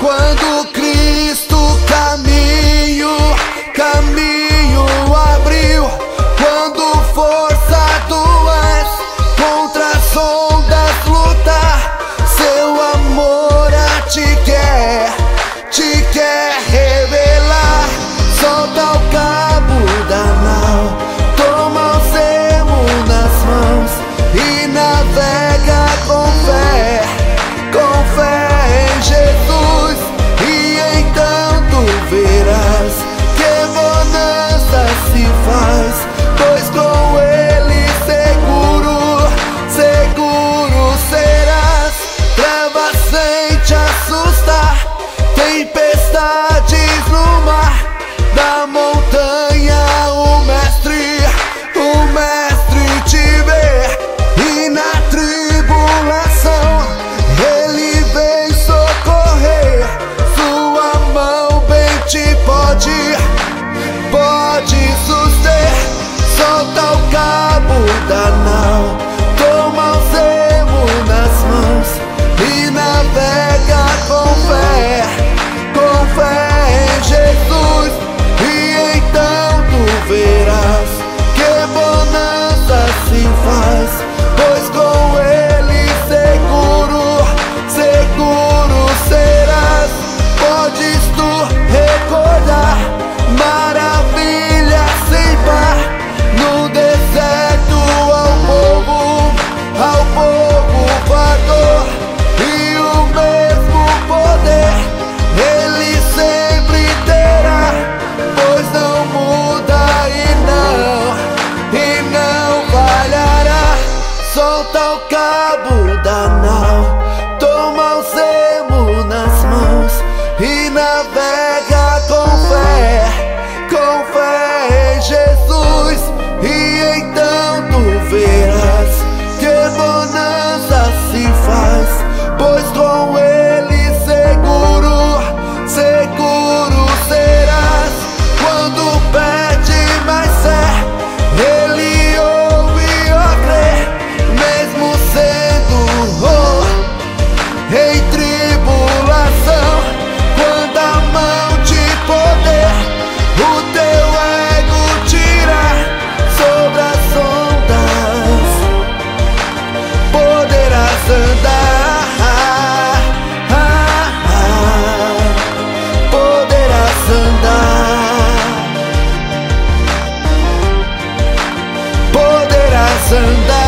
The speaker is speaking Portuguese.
Quando Cristo caminho abriu, quando força duas contra as ondas lutar, seu amor te quer revelar. Solta o cabo da nau, toma o remo nas mãos e navega com fé em Jesus. E então tu verás que bonança se faz, pois com ele seguro serás. Trevas sem te assustar, tempestades no mar, da montanha o mestre te vê. E na tribulação ele vem socorrer, sua mão bem te pode suster. Solta o cabo da nau, toma o remo nas mãos e navega com fé em Jesus. E então tu verás que bonança se faz, pois com ele seguro serás. Podes tu recordar maravilhas sem par no deserto ao povo vador, e o mesmo poder ele sempre terá, pois não muda e não falhará. Solta o cabo da nau, toma o remo nas mãos e navega com fé em Jesus. E então tu verás que bonança se faz, pois com ele seguro serás. Quando pede mais fé, ele ouve a crer, mesmo sendo em tribulação. Quando a mão de poder o teu ego tirar, sobre as ondas poderás andar, poderás andar, poderás andar.